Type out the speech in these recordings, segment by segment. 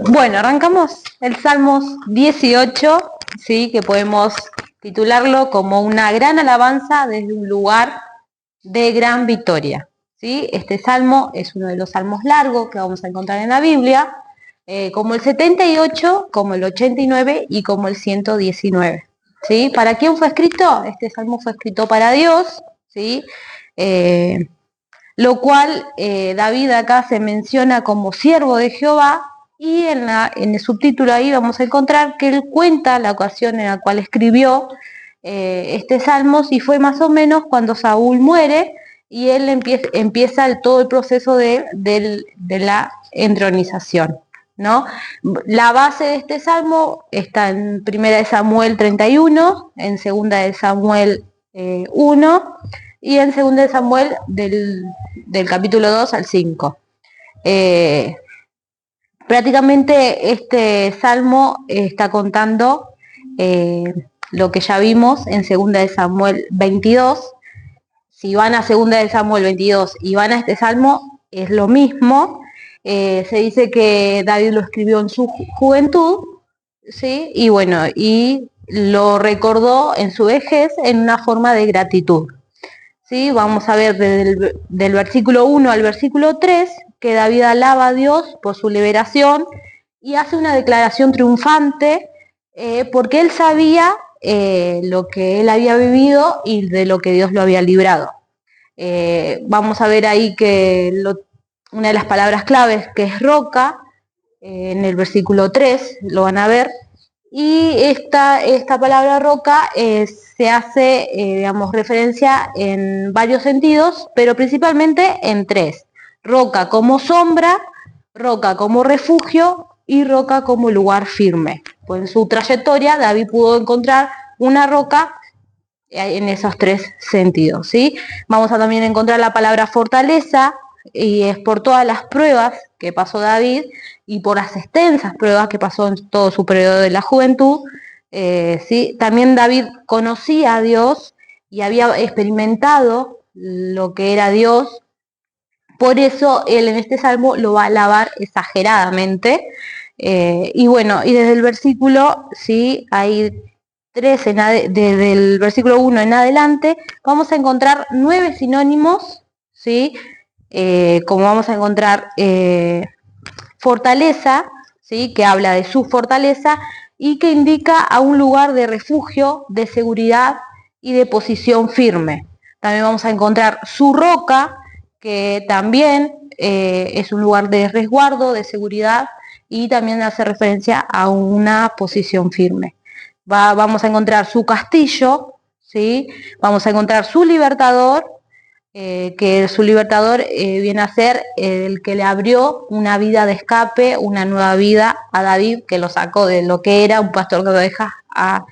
Bueno, arrancamos el Salmos 18, ¿sí? Que podemos titularlo como una gran alabanza desde un lugar de gran victoria, ¿sí? Este salmo es uno de los salmos largos que vamos a encontrar en la Biblia, como el 78, como el 89 y como el 119, ¿sí? ¿Para quién fue escrito? Este salmo fue escrito para Dios, ¿sí? Lo cual David acá se menciona como siervo de Jehová, y en el subtítulo ahí vamos a encontrar que él cuenta la ocasión en la cual escribió este salmo, y fue más o menos cuando Saúl muere y él empieza todo el proceso de la entronización, ¿no? La base de este salmo está en 1 Samuel 31, en 2 Samuel 1 y en 2 Samuel del capítulo 2 al 5. Prácticamente este salmo está contando lo que ya vimos en 2 Samuel 22. Si van a 2 Samuel 22 y van a este salmo, es lo mismo. Se dice que David lo escribió en su juventud, ¿sí? Y bueno, y lo recordó en su vejez en una forma de gratitud, ¿sí? Vamos a ver del versículo 1 al versículo 3 que David alaba a Dios por su liberación y hace una declaración triunfante porque él sabía lo que él había vivido y de lo que Dios lo había librado. Vamos a ver ahí que una de las palabras claves, que es roca, en el versículo 3 lo van a ver, y esta palabra roca se hace, digamos, referencia en varios sentidos, pero principalmente en tres: roca como sombra, roca como refugio y roca como lugar firme. Pues en su trayectoria David pudo encontrar una roca en esos tres sentidos, ¿sí? Vamos a también encontrar la palabra fortaleza, y es por todas las pruebas que pasó David y por las extensas pruebas que pasó en todo su periodo de la juventud, ¿sí? También David conocía a Dios y había experimentado lo que era Dios, por eso él en este salmo lo va a alabar exageradamente. Y bueno, y desde el versículo, ¿sí? Hay 3 desde el versículo 1 en adelante, vamos a encontrar 9 sinónimos, ¿sí? Como vamos a encontrar fortaleza, ¿sí? Que habla de su fortaleza y que indica a un lugar de refugio, de seguridad y de posición firme. También vamos a encontrar su roca, que también es un lugar de resguardo, de seguridad, y también hace referencia a una posición firme. Vamos a encontrar su castillo, ¿sí? Vamos a encontrar su libertador, que su libertador viene a ser el que le abrió una vida de escape, una nueva vida a David, que lo sacó de lo que era un pastor de ovejas a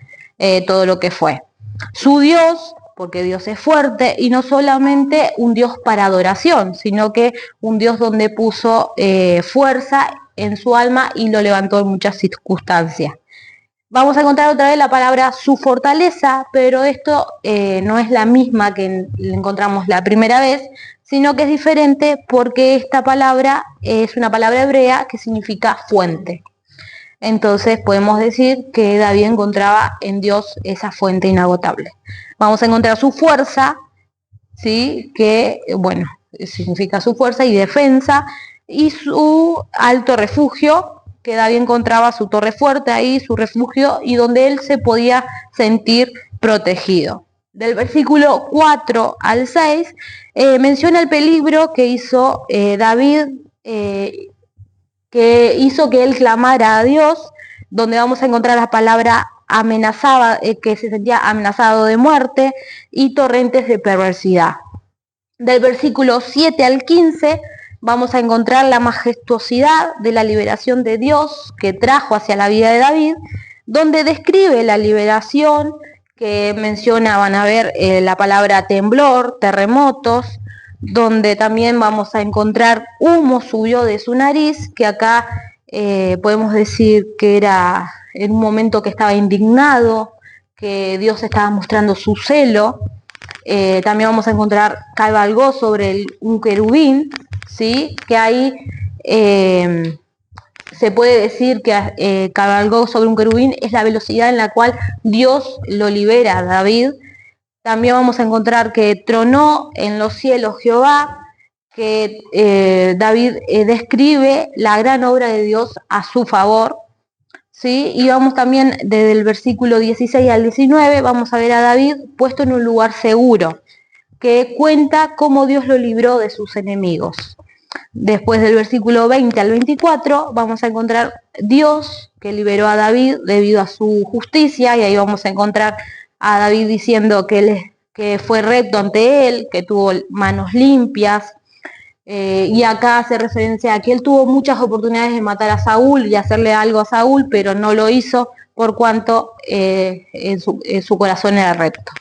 todo lo que fue. Su Dios, porque Dios es fuerte, y no solamente un Dios para adoración, sino que un Dios donde puso fuerza en su alma y lo levantó en muchas circunstancias. Vamos a encontrar otra vez la palabra su fortaleza, pero esto no es la misma que encontramos la primera vez, sino que es diferente porque esta palabra es una palabra hebrea que significa fuente. Entonces podemos decir que David encontraba en Dios esa fuente inagotable. Vamos a encontrar su fuerza, ¿sí? Que, bueno, significa su fuerza y defensa, y su alto refugio, que David encontraba su torre fuerte ahí, su refugio, y donde él se podía sentir protegido. Del versículo 4 al 6 menciona el peligro que hizo David, que hizo que él clamara a Dios, donde vamos a encontrar la palabra amenazaba, que se sentía amenazado de muerte, y torrentes de perversidad. Del versículo 7 al 15 vamos a encontrar la majestuosidad de la liberación de Dios que trajo hacia la vida de David, donde describe la liberación, que menciona, van a ver la palabra temblor, terremotos, donde también vamos a encontrar humo subió de su nariz, que acá podemos decir que era en un momento que estaba indignado, que Dios estaba mostrando su celo. También vamos a encontrar cabalgó sobre un querubín, ¿sí? Que ahí se puede decir que cabalgó sobre un querubín, es la velocidad en la cual Dios lo libera a David. También vamos a encontrar que tronó en los cielos Jehová, que David describe la gran obra de Dios a su favor, ¿sí? Y vamos también desde el versículo 16 al 19, vamos a ver a David puesto en un lugar seguro, que cuenta cómo Dios lo libró de sus enemigos. Después del versículo 20 al 24 vamos a encontrar Dios que liberó a David debido a su justicia, y ahí vamos a encontrar a David diciendo que fue recto ante él, que tuvo manos limpias, y acá hace referencia a que él tuvo muchas oportunidades de matar a Saúl y hacerle algo a Saúl, pero no lo hizo por cuanto en su corazón era recto.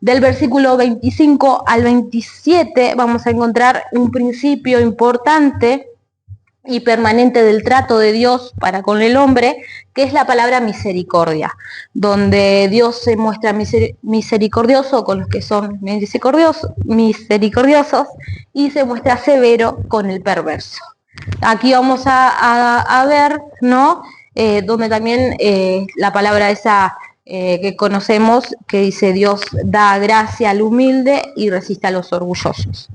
Del versículo 25 al 27 vamos a encontrar un principio importante y permanente del trato de Dios para con el hombre, que es la palabra misericordia, donde Dios se muestra misericordioso con los que son misericordiosos y se muestra severo con el perverso. Aquí vamos a ver, ¿no? Donde también la palabra esa que conocemos, que dice Dios da gracia al humilde y resiste a los orgullosos.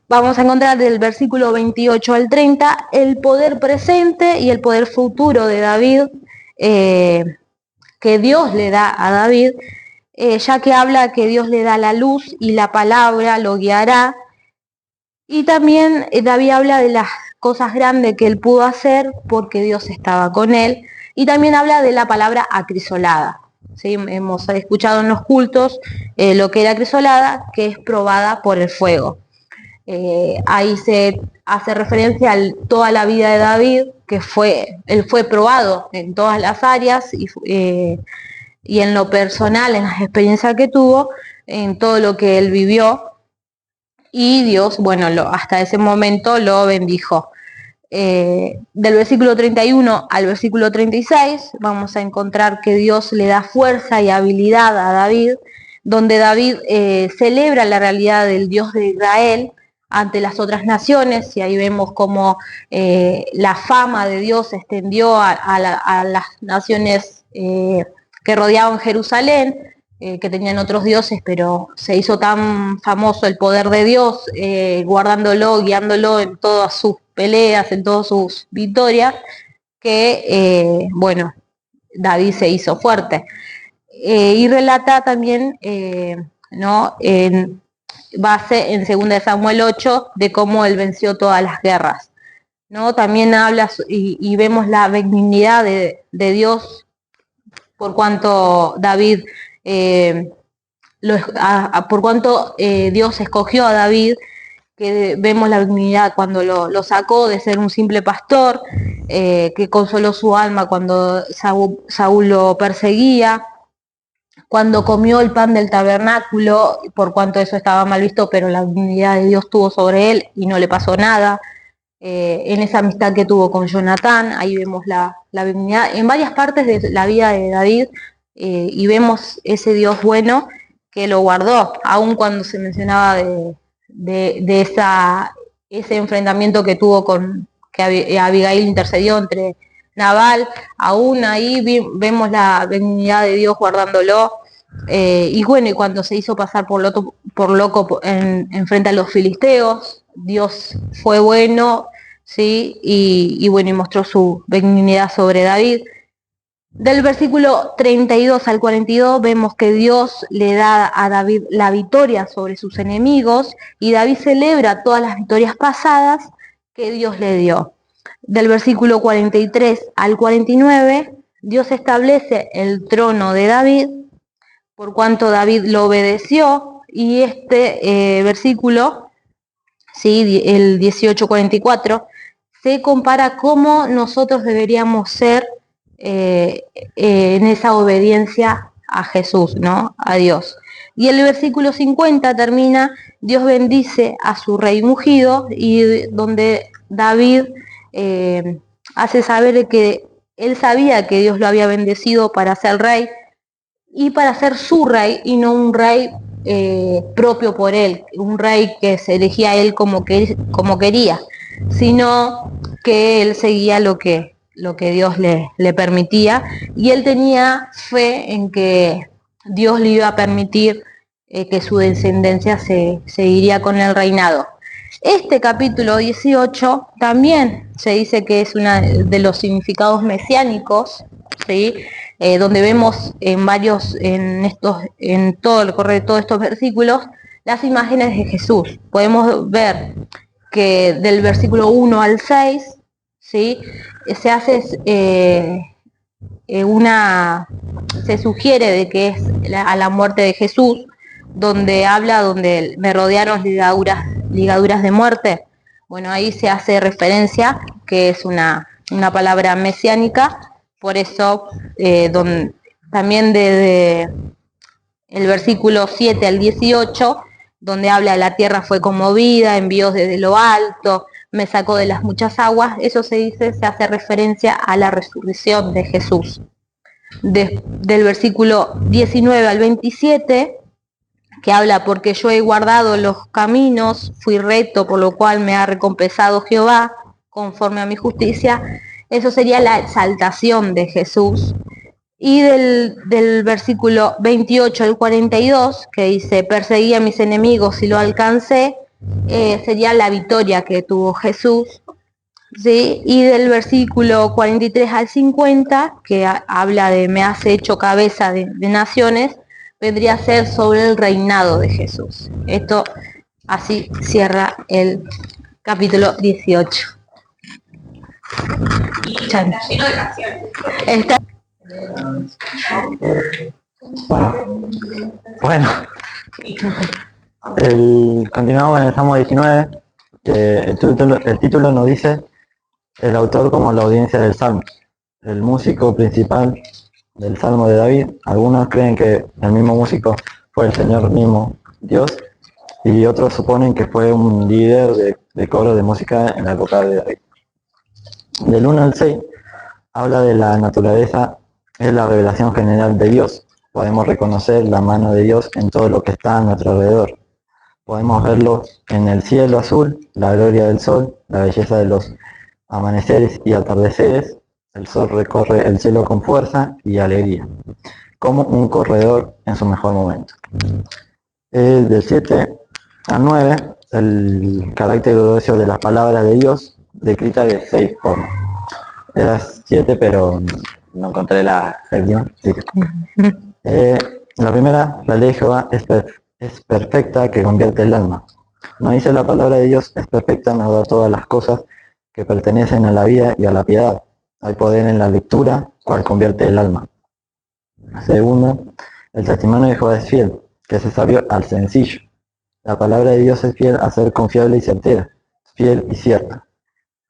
Vamos a encontrar del versículo 28 al 30 el poder presente y el poder futuro de David, que Dios le da a David, ya que habla que Dios le da la luz y la palabra lo guiará. Y también David habla de las cosas grandes que él pudo hacer porque Dios estaba con él. Y también habla de la palabra acrisolada. ¿Sí? Hemos escuchado en los cultos lo que era acrisolada, que es probada por el fuego. Ahí se hace referencia a toda la vida de David, que él fue probado en todas las áreas y en lo personal, en las experiencias que tuvo, en todo lo que él vivió. Y Dios, bueno, hasta ese momento lo bendijo. Del versículo 31 al versículo 36 vamos a encontrar que Dios le da fuerza y habilidad a David, donde David celebra la realidad del Dios de Israel ante las otras naciones, y ahí vemos cómo la fama de Dios se extendió a las naciones que rodeaban Jerusalén, que tenían otros dioses, pero se hizo tan famoso el poder de Dios, guardándolo, guiándolo en todas sus peleas, en todas sus victorias, que, bueno, David se hizo fuerte. Y relata también, ¿no? En base en 2 Samuel 8, de cómo él venció todas las guerras, ¿no? También habla y vemos la benignidad de Dios, por cuanto David, por cuanto Dios escogió a David, que vemos la benignidad cuando lo sacó de ser un simple pastor, que consoló su alma cuando Saúl lo perseguía, cuando comió el pan del tabernáculo, por cuanto eso estaba mal visto, pero la benignidad de Dios estuvo sobre él y no le pasó nada. En esa amistad que tuvo con Jonatán, ahí vemos la benignidad en varias partes de la vida de David, y vemos ese Dios bueno que lo guardó, aun cuando se mencionaba de ese enfrentamiento que tuvo que Abigail intercedió entre Nabal. Aún ahí vemos la benignidad de Dios guardándolo, y bueno, y cuando se hizo pasar por loco en frente a los filisteos, Dios fue bueno, ¿sí? Y bueno, y mostró su benignidad sobre David. Del versículo 32 al 42 vemos que Dios le da a David la victoria sobre sus enemigos, y David celebra todas las victorias pasadas que Dios le dio. Del versículo 43 al 49, Dios establece el trono de David, por cuanto David lo obedeció, y este versículo, ¿sí? El 18:44, se compara cómo nosotros deberíamos ser en esa obediencia a Jesús, ¿no? A Dios. Y el versículo 50 termina: Dios bendice a su rey ungido, y donde David hace saber que él sabía que Dios lo había bendecido para ser rey y para ser su rey, y no un rey propio por él, un rey que se elegía a él como quería, sino que él seguía lo que Dios le permitía, y él tenía fe en que Dios le iba a permitir que su descendencia seguiría con el reinado. Este capítulo 18 también se dice que es uno de los significados mesiánicos, ¿sí? Donde vemos en todo el correr de todos estos versículos, las imágenes de Jesús. Podemos ver que del versículo 1 al 6, ¿sí? se hace se sugiere de que es a la muerte de Jesús, donde me rodearon ligaduras de muerte. Bueno, ahí se hace referencia que es una palabra mesiánica, por eso también desde el versículo 7 al 18, donde habla la tierra fue conmovida, envió desde lo alto, me sacó de las muchas aguas, eso se hace referencia a la resurrección de Jesús. Del versículo 19 al 27, que habla porque yo he guardado los caminos, fui recto, por lo cual me ha recompensado Jehová, conforme a mi justicia, eso sería la exaltación de Jesús. Y del versículo 28 al 42, que dice, perseguí a mis enemigos y lo alcancé, sería la victoria que tuvo Jesús. ¿Sí? Y del versículo 43 al 50, que habla de me has hecho cabeza de naciones, vendría a ser sobre el reinado de Jesús. Esto así cierra el capítulo 18. Está lleno de canciones. Bueno, continuamos en el Salmo 19. El título nos dice el autor como la audiencia del Salmo. El músico principal del Salmo de David. Algunos creen que el mismo músico fue el Señor mismo, Dios, y otros suponen que fue un líder de coro de música en la época de David. Del 1 al 6 habla de la naturaleza, es la revelación general de Dios. Podemos reconocer la mano de Dios en todo lo que está a nuestro alrededor. Podemos verlo en el cielo azul, la gloria del sol, la belleza de los amaneceres y atardeceres. El sol recorre el cielo con fuerza y alegría, como un corredor en su mejor momento. Del 7 al 9, el carácter glorioso de las palabras de Dios, descrita de 6 formas. Era 7, pero no encontré la séptima. La primera, la ley de Jehová es perfecta, que convierte el alma. Nos dice la palabra de Dios, es perfecta, nos da todas las cosas que pertenecen a la vida y a la piedad. Hay poder en la lectura, cual convierte el alma. Segundo, el testimonio de Jehová es fiel, que se sabio al sencillo. La palabra de Dios es fiel a ser confiable y certera, fiel y cierta.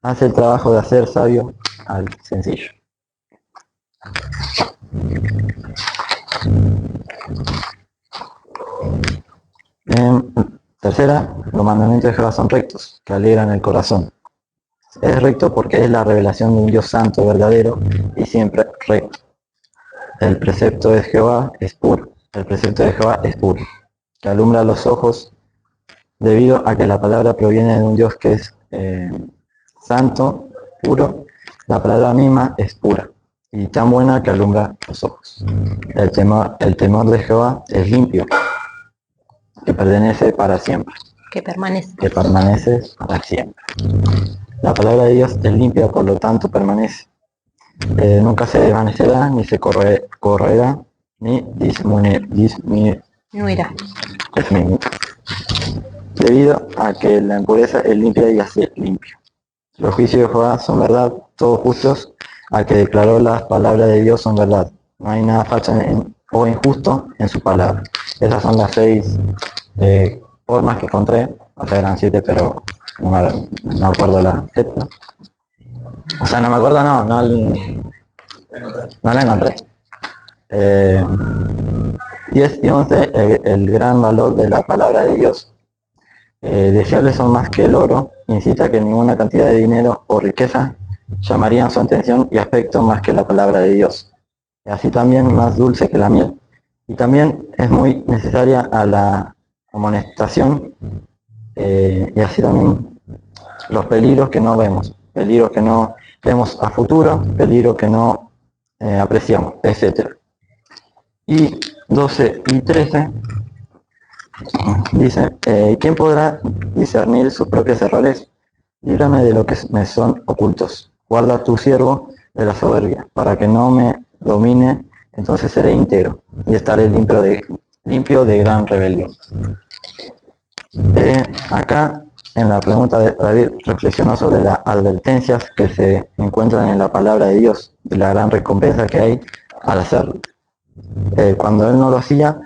Hace el trabajo de hacer sabio al sencillo. Tercera, los mandamientos de Jehová son rectos, que alegran el corazón. Es recto porque es la revelación de un Dios santo, verdadero y siempre recto. El precepto de Jehová es puro. El precepto de Jehová es puro, que alumbra los ojos debido a que la palabra proviene de un Dios que es santo, puro. La palabra misma es pura y tan buena que alumbra los ojos. El temor de Jehová es limpio, que pertenece para siempre. Que permanece para siempre. La palabra de Dios es limpia, por lo tanto permanece. Nunca se desvanecerá, ni se correrá, ni disminuirá. Debido a que la impureza es limpia y hace limpio. Los juicios de Jehová son verdad, todos justos. Al que declaró las palabras de Dios son verdad. No hay nada falso o injusto en su palabra. Esas son las 6 formas que encontré. O sea, eran 7, pero no me acuerdo la séptima. O sea, no me acuerdo, no la encontré. 10 y 11, el gran valor de la palabra de Dios. Deseables son más que el oro, incita que ninguna cantidad de dinero o riqueza llamarían su atención y afecto más que la palabra de Dios. Y así también más dulce que la miel. Y también es muy necesaria a la amonestación y así también los peligros que no vemos. peligros que no vemos a futuro, peligros que no apreciamos, etc. Y 12 y 13 dice, ¿quién podrá discernir sus propios errores? Líbrame de lo que me son ocultos. Guarda a tu siervo de la soberbia, para que no me domine, entonces seré íntegro y estaré limpio de gran rebelión. Acá, en la pregunta de David, reflexionó sobre las advertencias que se encuentran en la palabra de Dios, de la gran recompensa que hay al hacerlo. Cuando él no lo hacía,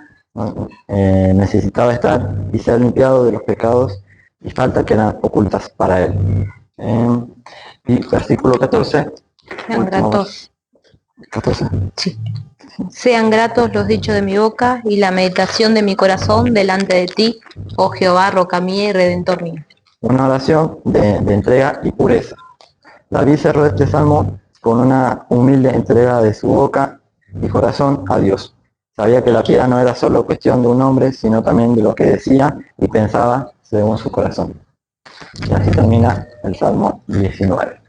necesitaba estar y ser limpiado de los pecados y faltas que eran ocultas para él. Y versículo 14. Sean gratos. 14. Sí. Sean gratos los dichos de mi boca y la meditación de mi corazón delante de ti, oh Jehová, roca mía y redentor mío. Una oración de entrega y pureza. David cerró este salmo con una humilde entrega de su boca y corazón a Dios. Sabía que la piedad no era solo cuestión de un hombre, sino también de lo que decía y pensaba según su corazón. Y así termina el Salmo 19.